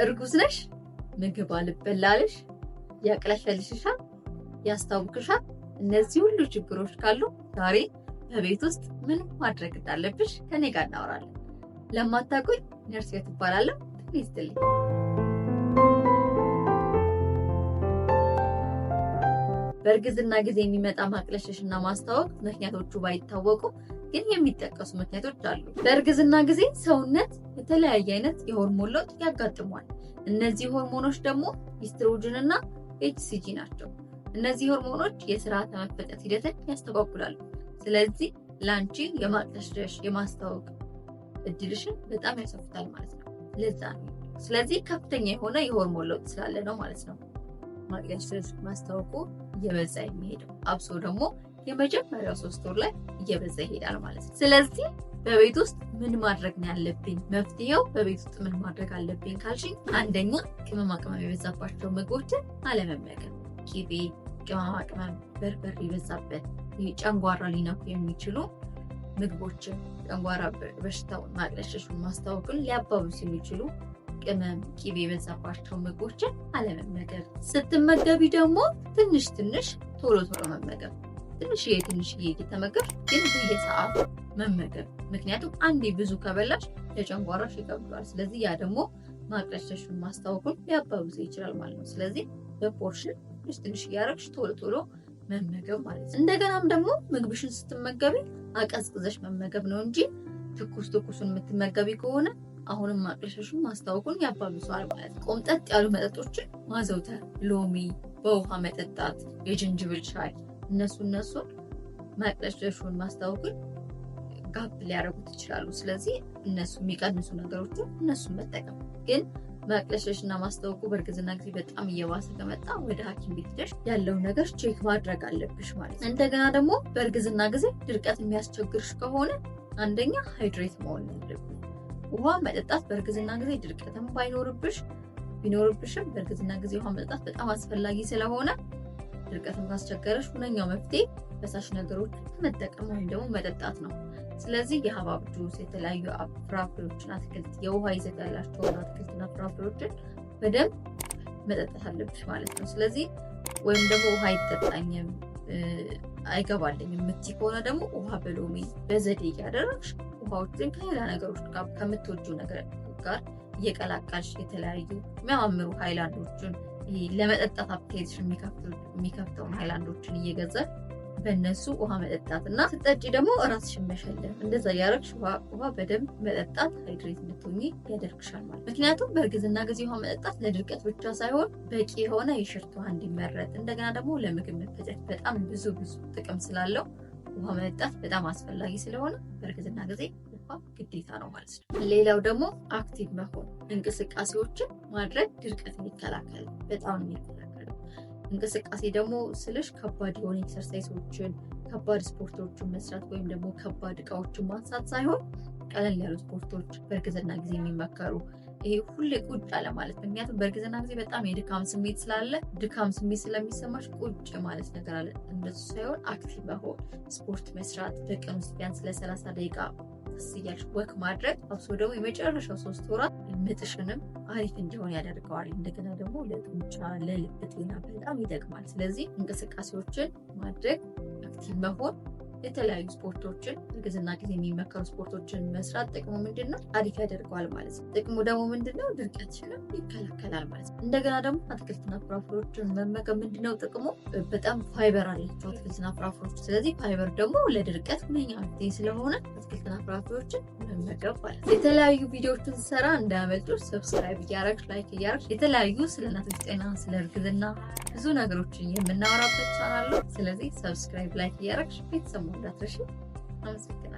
እርጉዝ ነሽ? ምግብ አልበላልሽ? ያቅለሸልሽሻል? ያስታውክሻል? እነዚህ ሁሉ ችግሮች ካሉ ዛሬ በቤት ውስጥ ምን ማድረግ እንዳለብሽ ከኔ ጋር እናወራለን። ለማታውቁኝ ነርስ ትባላለሁ። ትይዝልኝ በእርግዝና ጊዜ የሚመጣ ማቅለሽለሽና ማስታወክ ምክንያቶቹ ባይታወቁ ግን የሚጠቀሱ ምክንያቶች አሉ። በእርግዝና ጊዜ ሰውነት የተለያየ አይነት የሆርሞን ለውጥ ያጋጥመዋል። እነዚህ ሆርሞኖች ደግሞ ኢስትሮጅን እና ኤችሲጂ ናቸው። እነዚህ ሆርሞኖች የስርዓተ መፈጠት ሂደትን ያስተጓጉላሉ። ስለዚህ ላንቺ የማቅለሽለሽ የማስታወክ እድልሽን በጣም ያሰፉታል ማለት ነው። ለዛ ነው ስለዚህ ከፍተኛ የሆነ የሆርሞን ለውጥ ስላለ ነው ማለት ነው ማቅለሽለሽ ማስታወቁ እየበዛ የሚሄደው። አብሶ ደግሞ የመጀመሪያው 3 ወር ላይ እየበዛ ይሄዳል ማለት ነው። ስለዚህ በቤት ውስጥ ምን ማድረግ ነው ያለብኝ? መፍትሄው በቤት ውስጥ ምን ማድረግ አለብኝ ካልሽኝ፣ አንደኛ ቅመማ ቅመም የበዛባቸው ምግቦችን አለመመገብ። ቂቤ፣ ቅመማ ቅመም፣ በርበሬ የበዛበት ጨንጓራ ሊነኩ የሚችሉ ምግቦችን ጨንጓራ በሽታውን ማቅለሽለሹን ማስታወኩን ሊያባብሱ የሚችሉ ቅመም፣ ቂቤ የበዛባቸው ምግቦችን አለመመገብ። ስትመገቢ ደግሞ ትንሽ ትንሽ ቶሎ ቶሎ መመገብ። ትንሽዬ እየተመገብሽ ግን በየሰዓቱ መመገብ። ምክንያቱም አንዴ ብዙ ከበላሽ ለጨንጓራሽ ይከብዳል። ስለዚህ ያ ደግሞ ማቅለሽለሹን ማስታወኩን ሊያባብስ ይችላል ማለት ነው። ስለዚህ በፖርሽን ትንሽ እያደረግሽ ቶሎ ቶሎ መመገብ ማለት ነው። እንደገናም ደግሞ ምግብሽን ስትመገቢ አቀዝቅዘሽ መመገብ ነው እንጂ ትኩሱን የምትመገቢ ከሆነ አሁንም ማቅለሽለሹን ማስታወኩን ያባብሰዋል ማለት ነው። ቆምጠጥ ያሉ መጠጦችን ማዘውተር፣ ሎሚ በውሃ መጠጣት፣ የጅንጅብል ሻይ፣ እነሱን ማቅለሽለሹን ማስታወኩን ጋብ ሊያደርጉት ይችላሉ። ስለዚህ እነሱ የሚቀንሱ ነገሮችን እነሱን መጠቀም። ግን ማቅለሽለሽና ማስታወኩ በእርግዝና ጊዜ በጣም እየባሰ ከመጣ ወደ ሐኪም ቤት ሄደሽ ያለው ነገር ቼክ ማድረግ አለብሽ ማለት ነው። እንደገና ደግሞ በእርግዝና ጊዜ ድርቀት የሚያስቸግርሽ ከሆነ አንደኛ ሃይድሬት መሆን አለብሽ። ውሃ መጠጣት በእርግዝና ጊዜ ድርቀትም ቢኖርብሽም በእርግዝና ጊዜ ውሃ መጠጣት በጣም አስፈላጊ ስለሆነ ድርቀትም ካስቸገረሽ ሁነኛው መፍትሄ ፈሳሽ ነገሮች መጠቀም ወይም ደግሞ መጠጣት ነው። ስለዚህ የሐብሐብ ጁስ፣ የተለያዩ ፍራፍሬዎችን፣ አትክልት፣ የውሃ ይዘት ያላቸውን አትክልትና ፍራፍሬዎችን በደንብ መጠጣት አለብሽ ማለት ነው። ስለዚህ ወይም ደግሞ ውሃ አይጠጣኝም አይገባልኝም የምትይ ከሆነ ደግሞ ውሃ በሎሚ በዘዴ እያደረግሽ ውሃዎችን ከሌላ ነገሮች ጋር ከምትወጂው ነገር ጋር እየቀላቀልሽ የተለያዩ የሚያማምሩ ሃይላንዶችን ለመጠጣት አፕቴትሽ የሚከፍተውን ሃይላንዶችን እየገዛሽ በእነሱ ውሃ መጠጣት እና ስትጠጪ ደግሞ እራስሽን መሸለም። እንደዛ ያደረግሽ ውሃ በደንብ መጠጣት ሃይድሬት እንድትሆኚ ያደርግሻል ማለት። ምክንያቱም በእርግዝና ጊዜ ውሃ መጠጣት ለድርቀት ብቻ ሳይሆን በቂ የሆነ የሽርት ውሃ እንዲመረት እንደገና ደግሞ ለምግብ መፈጨት በጣም ብዙ ጥቅም ስላለው ውሃ መጠጣት በጣም አስፈላጊ ስለሆነ በእርግዝና ጊዜ ውሃ ግዴታ ነው ማለት ነው። ሌላው ደግሞ አክቲቭ መሆን፣ እንቅስቃሴዎችን ማድረግ ድርቀትን ይከላከላል። በጣም የሚከላከል እንቅስቃሴ ደግሞ ስልሽ ከባድ የሆነ ኤክሰርሳይሶችን ከባድ ስፖርቶችን መስራት ወይም ደግሞ ከባድ እቃዎችን ማንሳት ሳይሆን ቀለል ያሉ ስፖርቶች በእርግዝና ጊዜ የሚመከሩ። ይሄ ሁሌ ቁጭ አለ ማለት ምክንያቱም በእርግዝና ጊዜ በጣም የድካም ስሜት ስላለ ድካም ስሜት ስለሚሰማሽ ቁጭ ማለት ነገር አለ። እንደሱ ሳይሆን አክቲቭ መሆን፣ ስፖርት መስራት፣ በቀን ውስጥ ቢያንስ ለ30 ደቂቃ እያልሽ ወክ ማድረግ። አብሶ ደግሞ የመጨረሻው 3 ወራት ምጥሽንም አሪፍ እንዲሆን ያደርገዋል። እንደገና ደግሞ ለጡንቻ ለልብ ጤና በጣም ይጠቅማል። ስለዚህ እንቅስቃሴዎችን ማድረግ፣ አክቲቭ መሆን፣ የተለያዩ ስፖርቶችን እርግዝና ጊዜ የሚመከሩ ስፖርቶችን መስራት ጥቅሙ ምንድነው? አሪፍ ያደርገዋል ማለት ነው። ጥቅሙ ደግሞ ምንድነው? ድርቀትሽንም ይከላከላል ማለት ነው። እንደገና ደግሞ አትክልትና ፍራፍሬዎችን መመገብ ምንድነው ጥቅሙ? በጣም ፋይበር አላቸው አትክልትና ፍራፍሬዎች። ስለዚህ ፋይበር ደግሞ ለድርቀት ሁነኛ መፍትሄ ስለሆነ አትክልትና ፍራፍሬዎችን መመገብ ማለት ነው። የተለያዩ ቪዲዮዎችን ስሰራ እንዳያመልጡ ሰብስክራይብ እያደረግሽ ላይክ እያደረግሽ የተለያዩ ስለ እናቶች ጤና ስለ እርግዝና ብዙ ነገሮችን የምናወራበት ቻናል ነው። ስለዚህ ሰብስክራይብ ላይክ እያደረግሽ ቤተሰብ እንዳትረሺ። አመሰግናለሁ።